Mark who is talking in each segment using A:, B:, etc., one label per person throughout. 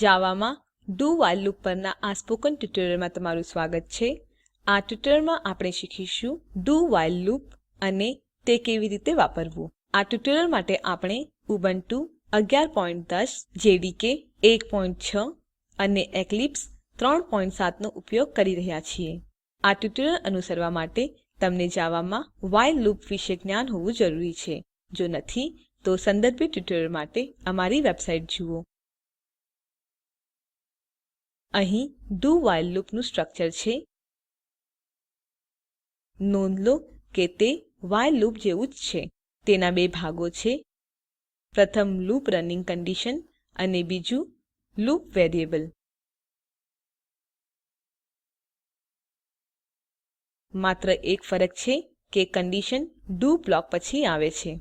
A: જાવામાં do while loop પરના આ સ્પોકન ટ્યુટોરીયલમાં તમારું સ્વાગત છે. આ ટ્યુટોરીયલમાં આપણે શીખીશું do while લૂપ અને તે કેવી રીતે વાપરવું. આ ટ્યુટોરીયલ માટે આપણે ઉબુન્ટુ 11.10 જેડીકે 1.6 અને એક્લિપ્સ 3.7 નો ઉપયોગ કરી રહ્યા છીએ. આ ટ્યુટોરીયલ અનુસરવા માટે તમને જાવામાં while લૂપ વિશે જ્ઞાન હોવું જરૂરી છે. જો નથી તો સંદર્ભિત ટ્યુટોરીયલ માટે અમારી વેબસાઇટ જુઓ. અહીં do while લૂપ નું સ્ટ્રક્ચર છે. નોંધ લો કે તે while લૂપ જેવું જ છે. તેના બે ભાગો છે. પ્રથમ લૂપ રનિંગ કન્ડિશન અને બીજું લૂપ વેરિયેબલ. માત્ર એક ફરક છે કે કન્ડિશન do બ્લોક પછી આવે છે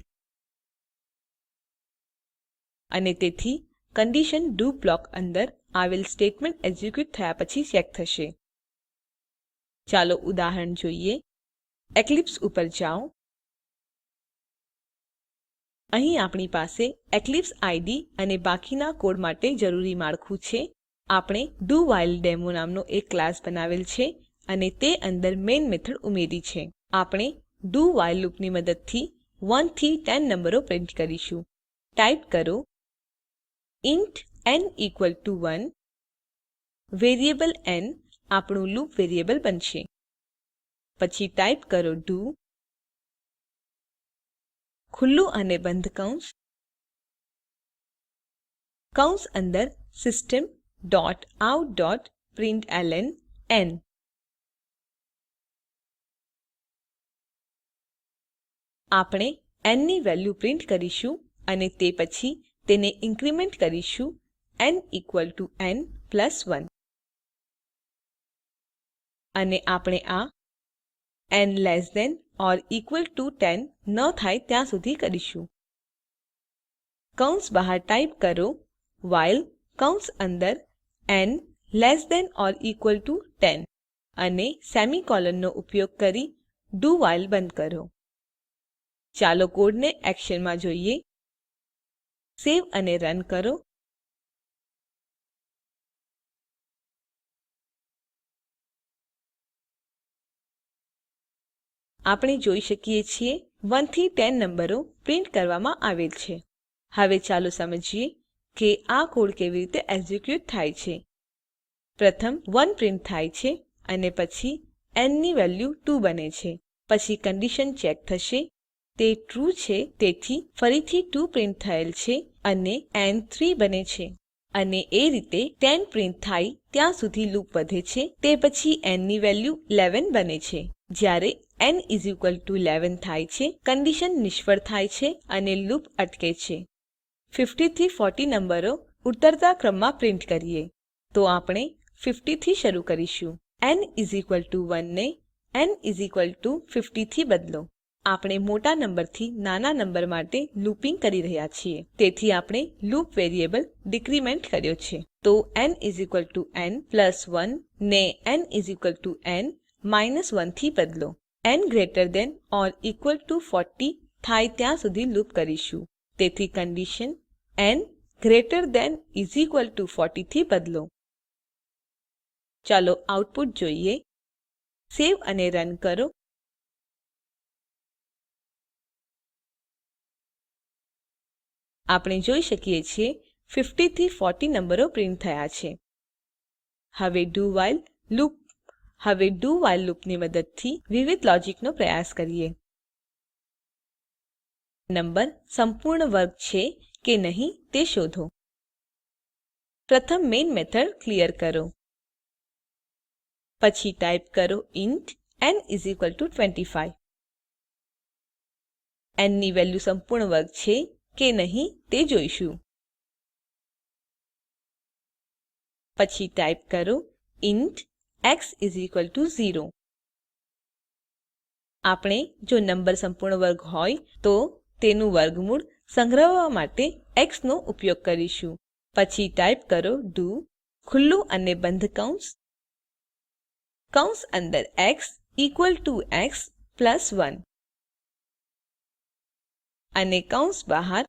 A: અને તેથી કન્ડિશન do બ્લોક અંદર આવેલ સ્ટેટમેન્ટ એક્ઝીક્યુટ થયા પછી ચેક થશે. ચાલો ઉદાહરણ જોઈએ. એક્લિપ્સ ઉપર જાઓ. અહીં આપણી પાસે એક્લિપ્સ આઇડીઇ અને બાકીના કોડ માટે જરૂરી માળખું છે. આપણે ડોવ્હાઇલડેમો નામનો એક ક્લાસ બનાવેલ છે અને તે અંદર મેઇન મેથડ ઉમેરી છે. આપણે do while લૂપની મદદથી 1 થી 10 નંબરો પ્રિન્ટ કરીશું. ટાઈપ કરો ઇન્ટ ન ઇક્વલ ટુ 1. વેરિયેબલ ન આપણું લૂપ વેરિયેબલ બનશે. પછી ટાઈપ કરો do ખુલ્લું અને બંધ કૌંસ, કૌંસ અંદર system dot out dot println ન. આપણે ન ની વેલ્યુ પ્રિન્ટ કરીશું અને તે પછી તેને ઇન્ક્રીમેન્ટ કરીશું ન ઇક્વલ ટુ ન પ્લસ 1. અને આપણે આ ન less than or equal to 10 ન થાય ત્યાં સુધી કરીશું. કૌંસ બહાર ટાઈપ કરો while કૌંસ અંદર ન less than or equal to 10 અને સેમીકોલનનો ઉપયોગ કરી do while બંધ કરો. ચાલો કોડને એક્શનમાં જોઈએ. સેવ અને રન કરો. આપણે જોઈ શકીએ છીએ 1 થી 10 નંબરો પ્રિન્ટ કરવામાં આવેલ છે. હવે ચાલો સમજીએ કે આ કોડ કેવી રીતે એક્ઝીક્યુટ થાય છે. પ્રથમ 1 પ્રિન્ટ થાય છે અને પછી ન ની વેલ્યુ 2 બને છે. પછી કન્ડિશન ચેક થશે. તે ટ્રૂ છે, તેથી ફરીથી 2 પ્રિન્ટ થયેલ છે અને ન 3 બને છે. અને એ રીતે 10 પ્રિન્ટ થાય ત્યાં સુધી લૂપ વધે છે. તે પછી ન ની વેલ્યુ 11 બને છે. જ્યારે n ઇઝ ઇક્વલ ટુ 11 થાય છે, કન્ડિશન નિષ્ફળ થાય છે અને લૂપ અટકે છે. 50 થી 40 નંબરો ઉતરતા ક્રમમાં પ્રિન્ટ કરીએ. તો આપણે 50 થી શરૂ કરીશું. n ઇઝ ઇક્વલ ટુ 1 ને n ઇઝ ઇક્વલ ટુ 50 થી બદલો. આપણે મોટા નંબરથી નાના નંબર માટે લૂપિંગ કરી રહ્યા છીએ. તેથી આપણે લૂપ વેરિયેબલ ડિક્રીમેન્ટ કર્યો છે. તો n is equal to n plus 1 ને n is equal to n minus 1 થી બદલો. n greater than or equal to 40 થાય ત્યાં સુધી લૂપ કરીશું. તેથી condition n greater than is equal to 40 થી બદલો. ચાલો આઉટપુટ જોઈએ. સેવ અને રન કરો. આપણે જોઈ શકીએ છીએ 50 થી 40 નંબરો પ્રિન્ટ થયા છે. હવે do while લૂપની મદદથી વિવિધ લોજીકનો પ્રયાસ કરીએ. નંબર સંપૂર્ણ વર્ગ છે કે નહીં તે શોધો. પ્રથમ મેઇન મેથડ ક્લિયર કરો. પછી ટાઈપ કરો ઇન્ટ ન ઇઝ ઇક્વલ ટુ 25. ન ની વેલ્યુ સંપૂર્ણ વર્ગ છે કે નહીં તે જોઈશું. પછી ટાઈપ કરો int x is equal two 0. આપણે જો નંબર સંપૂર્ણ વર્ગ હોય તો તેનું વર્ગમૂળ સંગ્રહવા માટે x નો ઉપયોગ કરીશું. પછી ટાઈપ કરો do ખુલ્લું અને બંધ કૌંસ, કૌંસ અંદર x equal to x plus 1 અને કૌંસ બહાર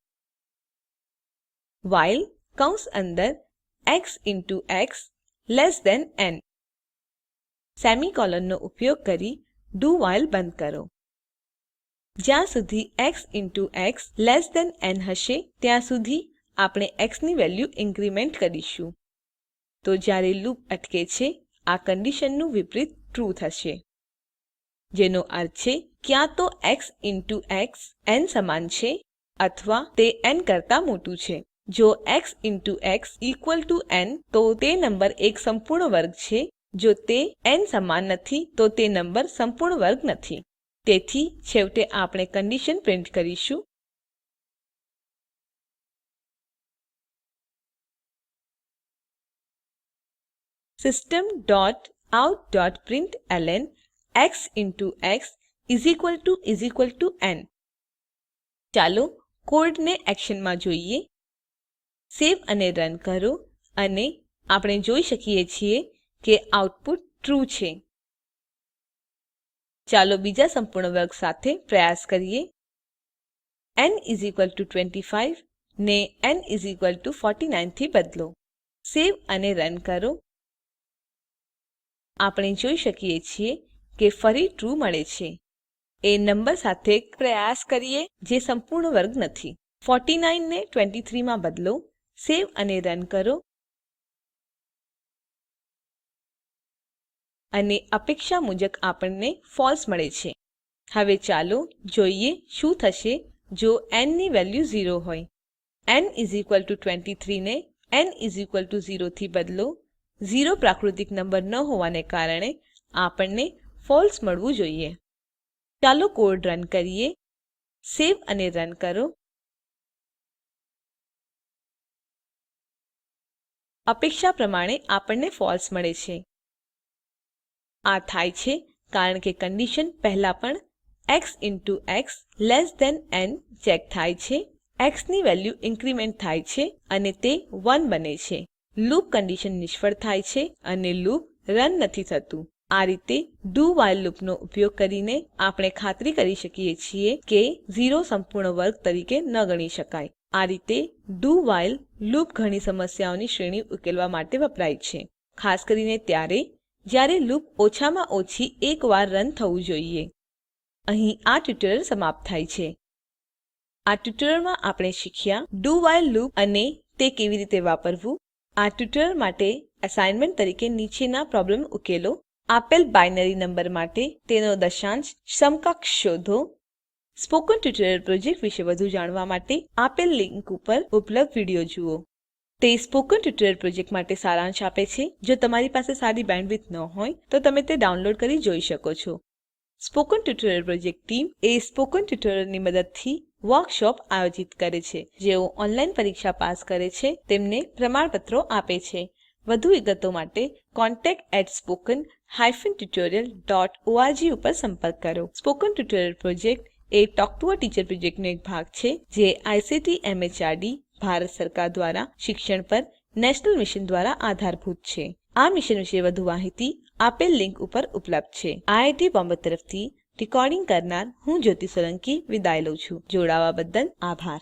A: while કૌંસ અંદર x into x less than n. સેમીકોલનનો ઉપયોગ કરી do while બંધ કરો. જ્યાં સુધી x into x less than n હશે ત્યાં સુધી આપણે x ની વેલ્યુ ઇન્ક્રીમેન્ટ કરીશું. તો જ્યારે લૂપ અટકે છે આ કંડીશનનું વિપરીત ટ્રૂ થશે, જેનો અર્થ છે ક્યાં તો x ઇન્ટુ x n સમાન છે અથવા તે n કરતા મોટું છે. જો x into x equal to n તો તે નંબર એક સંપૂર્ણ વર્ગ છે. જો તે n સમાન નથી તો તે નંબર સંપૂર્ણ વર્ગ નથી. તેથી છેવટે આપણે કંડીશન પ્રિન્ટ કરીશું. system.out.println x into x is equal to n. ચાલો કોડને એક્શનમાં જોઈએ. સેવ અને રન કરો અને આપણે જોઈ શકીએ છીએ કે આઉટપુટ ટ્રૂ છે. ચાલો બીજા સંપૂર્ણ વર્ગ સાથે પ્રયાસ કરીએ. n ઇસ ઇક્વલ ટુ 25 ને n ઇસ ઇક્વલ ટુ 49 થી બદલો. સેવ અને રન કરો. આપણે જોઈ શકીએ છીએ કે ફરી ટ્રૂ મળે છે. એ નંબર સાથે પ્રયાસ કરીએ જે સંપૂર્ણ વર્ગ નથી. 49 ને 23 માં બદલો. સેવ અને રન કરો અને અપેક્ષા મુજબ આપણને ફળસે મળે છે. હવે ચાલો જોઈએ શું થશે જો n ની વેલ્યુ 0 હોય. n ઇસ ઇક્વલ ટુ 23 ને n ઇસ ઇક્વલ ટુ 0 થી બદલો. 0 પ્રાકૃતિક નંબર ન હોવાને કારણે આપણને ફળસે મળવું જોઈએ. ચાલો કોડ રન કરીએ. સેવ અને રન કરો. અપેક્ષા પ્રમાણે આપણને ફળસે મળે છે. આ થાય છે કારણ કે કંડીશન પહેલા પણ x into x less than n check થાય છે. x ની વેલ્યુ ઇન્ક્રીમેન્ટ થાય છે અને તે 1 બને છે. લૂપ કંડીશન નિષ્ફળ થાય છે અને લૂપ રન નથી થતું. આ રીતે do while લૂપનો ઉપયોગ કરીને આપણે ખાતરી કરી શકીએ છીએ કે 0 સંપૂર્ણ વર્ગ તરીકે ન ગણી શકાય. આ રીતે do while લૂપ ઘણી સમસ્યાઓની શ્રેણી ઉકેલવા માટે વપરાય છે, ખાસ કરીને ત્યારે જ્યારે લૂપ ઓછામાં ઓછી એક વાર રન થવું જોઈએ. અહીં આ ટ્યુટોરીયલ સમાપ્ત થાય છે. આ ટ્યુટોરીયલમાં આપણે શીખ્યા do while લૂપ અને તે કેવી રીતે વાપરવું. આ ટ્યુટોરીયલ માટે એસાઈનમેન્ટ તરીકે નીચેના પ્રોબ્લેમ ઉકેલો. આપેલ બાયનરી નંબર માટે તેનો દશાંશ સમકક્ષ શોધો. સ્પોકન ટ્યુટોરીયલ પ્રોજેક્ટ વિશે વધુ જાણવા માટે આપેલ લિંક ઉપર ઉપલબ્ધ વિડીયો જુઓ. તે સ્પોકન ટ્યુટોરીયલ પ્રોજેક્ટ માટે સારાંશ આપે છે. જો તમારી પાસે સારી બેન્ડવિડ્થ ન હોય તો તમે તે ડાઉનલોડ કરી જોઈ શકો છો. Spoken tutorial project team spoken ટ્યુટોરીયલની મદદથી વર્કશોપ આયોજિત કરે છે. જેઓ ઓનલાઈન પરીક્ષા પાસ કરે છે તેમને પ્રમાણપત્રો આપે છે. વધુ વિગતો માટે contact@spoken-tutorial.org ઉપર સંપર્ક કરો. Spoken tutorial project A talk to a teacher પ્રોજેક્ટનો એક ભાગ છે જે આઇસીટી એમએચઆરડી ભારત સરકાર દ્વારા શિક્ષણ પર નેશનલ મિશન દ્વારા આધારભૂત છે. આ મિશન વિશે વધુ માહિતી આપેલ લિંક ઉપર ઉપલબ્ધ છે. આઈઆઈટી બોમ્બે તરફથી રેકોર્ડિંગ કરનાર હું જ્યોતિ સોલંકી વિદાય લઉં છું. જોડાવા બદ્દલ આભાર.